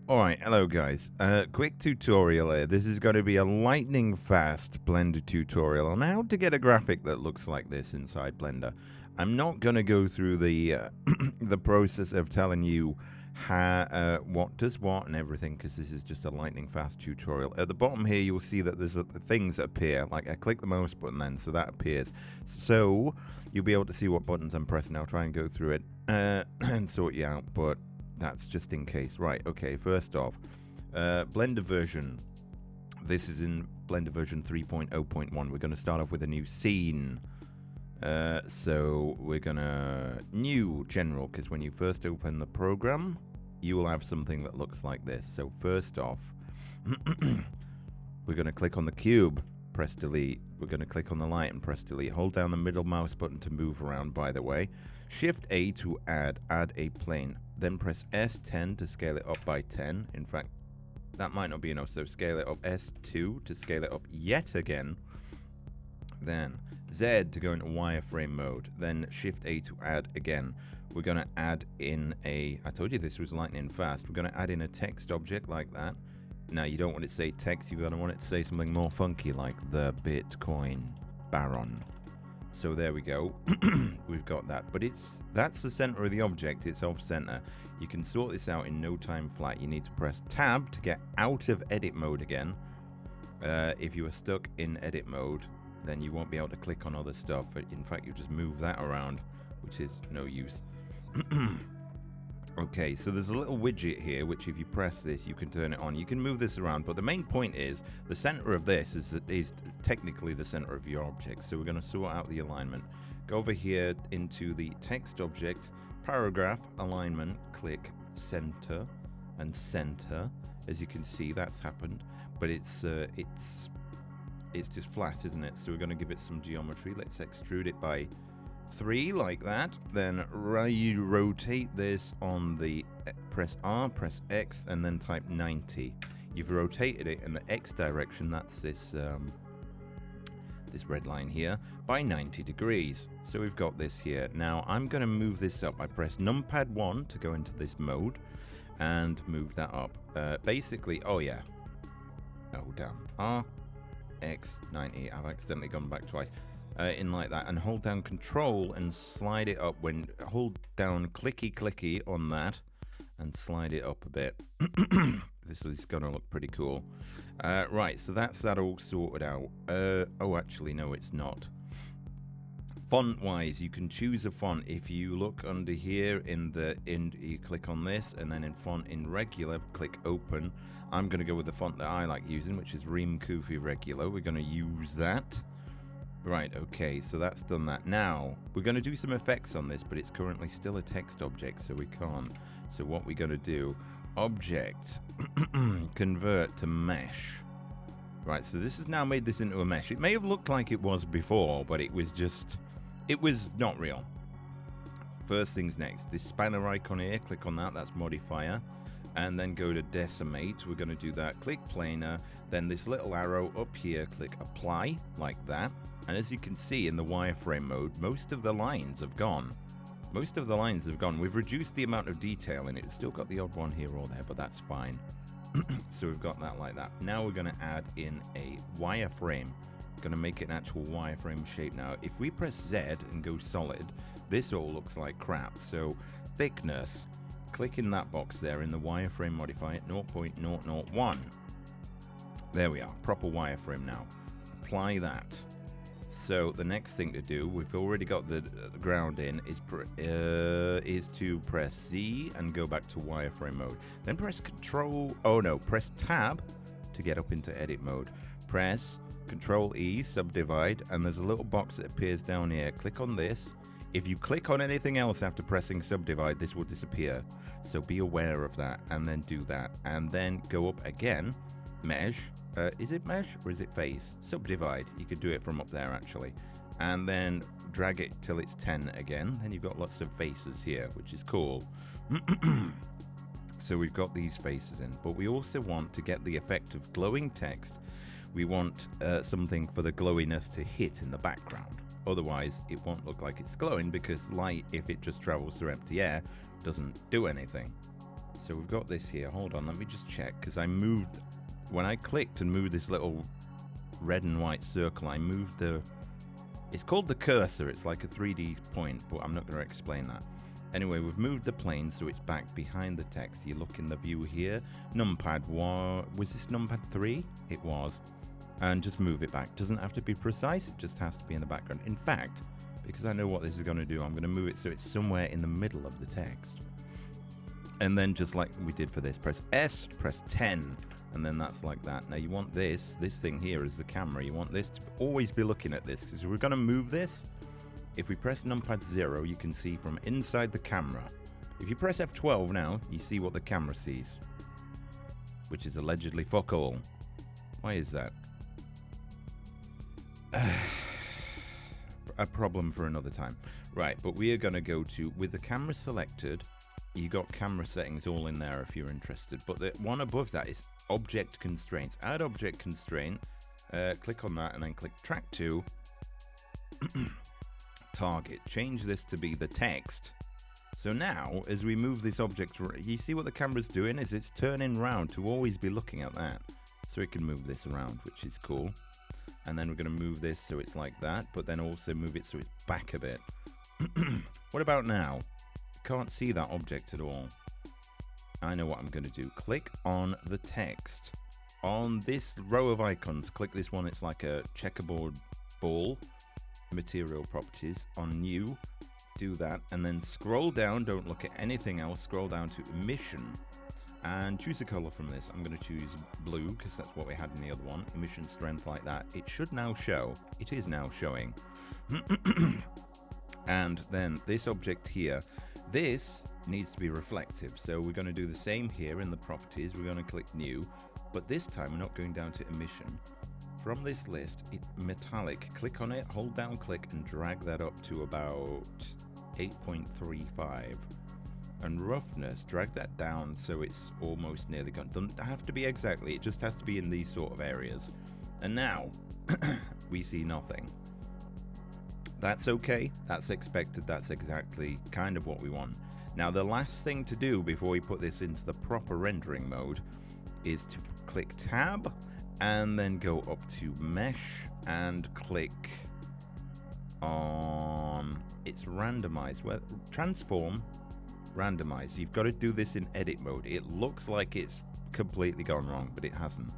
Alright, hello guys. Quick tutorial here. This is going to be a lightning fast Blender tutorial on how to get a graphic that looks like this inside Blender. I'm not going to go through the the process of telling you how, what does what and everything, because this is just a lightning fast tutorial. At the bottom here you'll see that there's things that appear, like I click the mouse button then, so that appears. So you'll be able to see what buttons I'm pressing. I'll try and go through it and sort you out, but that's just in case. Right, okay, first off, Blender version. This is in Blender version 3.0.1. We're going to start off with a new scene. So we're going to new general, because when you first open the program, you will have something that looks like this. So first off, we're going to click on the cube, press delete. We're going to click on the light and press delete. Hold down the middle mouse button to move around, by the way. Shift A to add a plane. Then press S10 to scale it up by 10. In fact, that might not be enough, so scale it up. S2 to scale it up yet again. Then Z to go into wireframe mode. Then Shift A to add again. We're going to add in a, I told you this was lightning fast, we're going to add in a text object like that. Now you don't want it to say text, you're going to want it to say something more funky like the Bitcoin Baron. So there we go. We've got that, but that's the center of the object. It's off center. You can sort this out in no time flat. You need to press tab to get out of edit mode again. If you are stuck in edit mode, then you won't be able to click on other stuff. In fact, you just move that around, which is no use. Okay, so there's a little widget here, which if you press this, you can turn it on. You can move this around, but the main point is the center of this is technically the center of your object. So we're going to sort out the alignment. Go over here into the text object, paragraph, alignment, click center and center. As you can see, that's happened, but it's just flat, isn't it? So we're going to give it some geometry. Let's extrude it by 3 like that. Then you rotate this on the press R, press X, and then type 90. You've rotated it in the X direction. That's this this red line here by 90 degrees. So we've got this here. Now I'm going to move this up. I press numpad 1 to go into this mode and move that up. Basically, oh yeah. Oh damn. R, X, 90. I've accidentally gone back twice. In like that, and hold down control and slide it up. When hold down clicky on that and slide it up a bit. This is gonna look pretty cool. Right, so that's that all sorted out. Oh actually no, it's not. Font wise, you can choose a font. If you look under here you click on this, and then in font in regular, click open. I'm gonna go with the font that I like using, which is Ream Kufi Regular. We're gonna use that. Right, okay, so that's done that. Now, we're going to do some effects on this, but it's currently still a text object, so we can't. So what we're going to do, object, convert to mesh. Right, so this has now made this into a mesh. It may have looked like it was before, but it was not real. First things next, this spanner icon here, click on that, that's modifier. And then go to decimate, we're going to do that, click planar, then this little arrow up here, click apply, like that. And as you can see in the wireframe mode, most of the lines have gone. We've reduced the amount of detail in it. It's still got the odd one here or there, but that's fine. So we've got that like that. Now we're going to add in a wireframe. Going to make it an actual wireframe shape now. If we press Z and go solid, this all looks like crap. So thickness, click in that box there in the wireframe modifier, 0.001. There we are, proper wireframe now. Apply that. So the next thing to do, we've already got the ground in, is to press Z and go back to wireframe mode. Then press press tab to get up into edit mode. Press Control E, subdivide, and there's a little box that appears down here. Click on this. If you click on anything else after pressing subdivide, this will disappear. So be aware of that, and then do that. And then go up again, mesh. Is it mesh or is it face? Subdivide. You could do it from up there actually. And then drag it till it's 10 again. Then you've got lots of faces here, which is cool. So we've got these faces in, but we also want to get the effect of glowing text. We want something for the glowiness to hit in the background. Otherwise, it won't look like it's glowing, because light, if it just travels through empty air, doesn't do anything. So we've got this here. Hold on, let me just check, because I moved, when I clicked and moved this little red and white circle, I moved the, it's called the cursor. It's like a 3D point, but I'm not going to explain that. Anyway, we've moved the plane so it's back behind the text. You look in the view here. Numpad was this numpad 3? It was. And just move it back. Doesn't have to be precise, it just has to be in the background. In fact, because I know what this is going to do, I'm going to move it so it's somewhere in the middle of the text. And then just like we did for this, press S, press 10, and then that's like that. Now you want this thing here is the camera. You want this to always be looking at this, because we're going to move this. If we press numpad 0, you can see from inside the camera. If you press F12 now, you see what the camera sees, which is allegedly fuck all. Why is that? A problem for another time. Right, but we are going to go to, with the camera selected, you got camera settings all in there if you're interested. But the one above that is object constraints. Add object constraint. Click on that and then click track 2. Target. Change this to be the text. So now, as we move this object, you see what the camera's doing is it's turning round to always be looking at that. So it can move this around, which is cool. And then we're going to move this so it's like that, but then also move it so it's back a bit. What about now? Can't see that object at all. I know what I'm going to do. Click on the text. On this row of icons, click this one. It's like a checkerboard ball. Material properties. On new, do that. And then scroll down. Don't look at anything else. Scroll down to emission. And choose a color from this. I'm going to choose blue because that's what we had in the other one. Emission strength like that. It should now show. It is now showing. And then this object here, this needs to be reflective. So we're going to do the same here in the properties. We're going to click new, but this time we're not going down to emission. From this list, metallic. Click on it, hold down, click, and drag that up to about 8.35. And roughness, drag that down so it's almost nearly gone. Doesn't have to be exactly, it just has to be in these sort of areas. And now we see nothing. That's okay, that's expected, that's exactly kind of what we want. Now the last thing to do before we put this into the proper rendering mode is to click tab and then go up to mesh and click on it's randomized, well, transform, randomize. You've got to do this in edit mode. It looks like it's completely gone wrong, but it hasn't.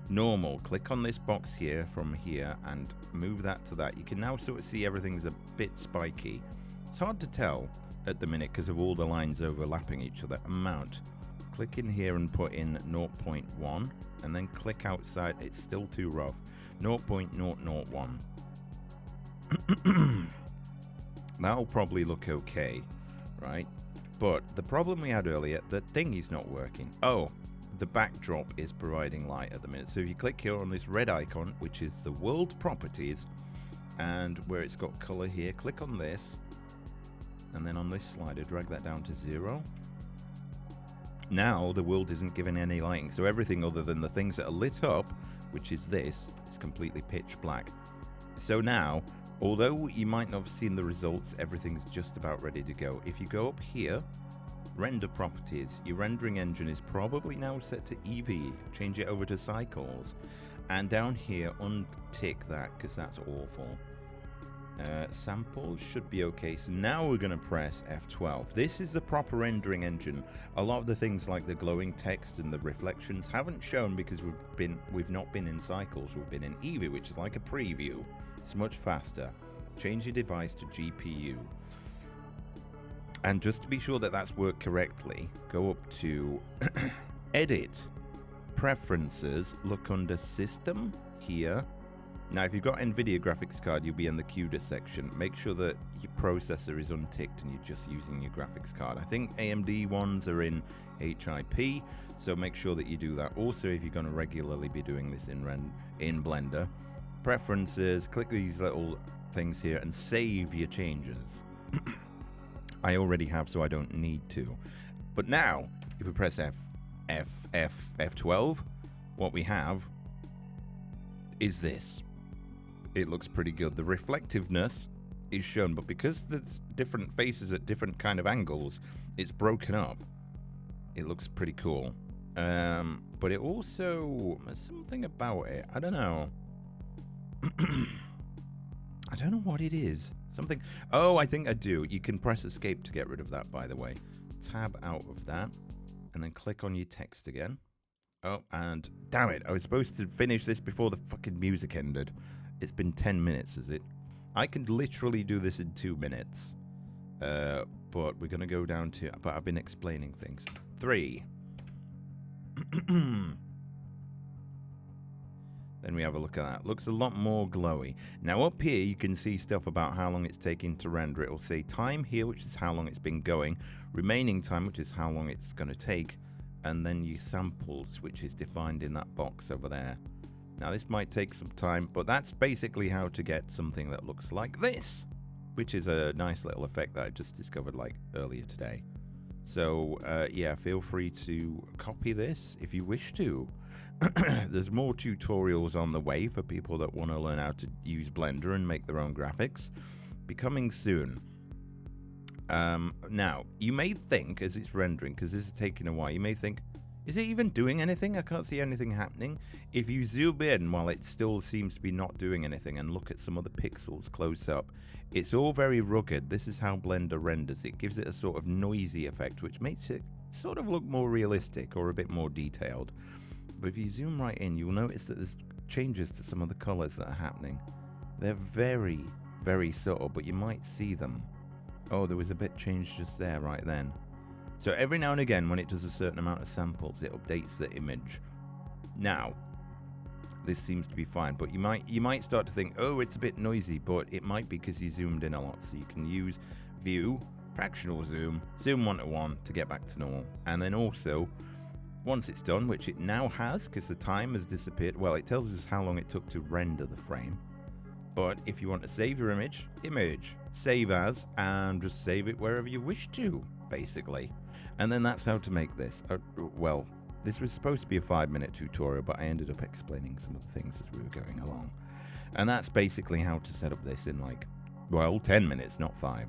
Normal, click on this box here from here and move that to that. You can now sort of see everything's a bit spiky. It's hard to tell at the minute because of all the lines overlapping each other. Amount, click in here and put in 0.1 and then click outside. It's still too rough. 0.001. That'll probably look okay, right? But the problem we had earlier, the thing is not working. Oh, the backdrop is providing light at the minute. So if you click here on this red icon, which is the world properties, and where it's got color here, click on this, and then on this slider, drag that down to 0. Now the world isn't given any lighting, so everything other than the things that are lit up, which is this, is completely pitch black. So now, although you might not have seen the results, everything's just about ready to go. If you go up here, render properties, your rendering engine is probably now set to EV. Change it over to cycles. And down here, untick that because that's awful. Samples should be okay. So now we're going to press F12. This is the proper rendering engine. A lot of the things like the glowing text and the reflections haven't shown because we've not been in cycles. We've been in EV, which is like a preview. It's much faster. Change your device to GPU. And just to be sure that that's worked correctly, go up to Edit, Preferences, look under System here. Now, if you've got NVIDIA graphics card, you'll be in the CUDA section. Make sure that your processor is unticked and you're just using your graphics card. I think AMD ones are in HIP, so make sure that you do that. Also, if you're going to regularly be doing this in Blender, Preferences, click these little things here and save your changes. I already have, so I don't need to. But now, if we press F12, what we have is this. It looks pretty good. The reflectiveness is shown, but because there's different faces at different kind of angles, it's broken up. it looks pretty cool. But it also, there's something about it, I don't know. I don't know what it is. Something, oh, I think I do. You can press escape to get rid of that, by the way. Tab out of that, and then click on your text again. Oh, and damn it, I was supposed to finish this before the fucking music ended. It's been 10 minutes, is it? I can literally do this in 2 minutes. But we're going to go down to, but I've been explaining things. 3. Then we have a look at that. Looks a lot more glowy. Now up here you can see stuff about how long it's taking to render. It will say time here, which is how long it's been going. Remaining time, which is how long it's going to take. And then your samples, which is defined in that box over there. Now this might take some time, but that's basically how to get something that looks like this. Which is a nice little effect that I just discovered like earlier today. So yeah, feel free to copy this if you wish to. There's more tutorials on the way for people that want to learn how to use Blender and make their own graphics. Becoming soon. Now, you may think as it's rendering, because this is taking a while, you may think, is it even doing anything? I can't see anything happening. If you zoom in while it still seems to be not doing anything and look at some of the pixels close up, it's all very rugged. This is how Blender renders. It gives it a sort of noisy effect, which makes it sort of look more realistic or a bit more detailed. But if you zoom right in, you'll notice that there's changes to some of the colors that are happening. They're very, very subtle, but you might see them. Oh, there was a bit changed just there, right then. So every now and again, when it does a certain amount of samples, it updates the image. Now, this seems to be fine, but you might start to think, oh, it's a bit noisy, but it might be because you zoomed in a lot. So you can use View, Fractional Zoom, Zoom 1:1 to get back to normal. And then also, once it's done, which it now has, because the time has disappeared, well, it tells us how long it took to render the frame. But if you want to save your image, save as, and just save it wherever you wish to, basically. And then that's how to make this. Well, this was supposed to be a 5-minute tutorial, but I ended up explaining some of the things as we were going along. And that's basically how to set up this in 10 minutes, not 5.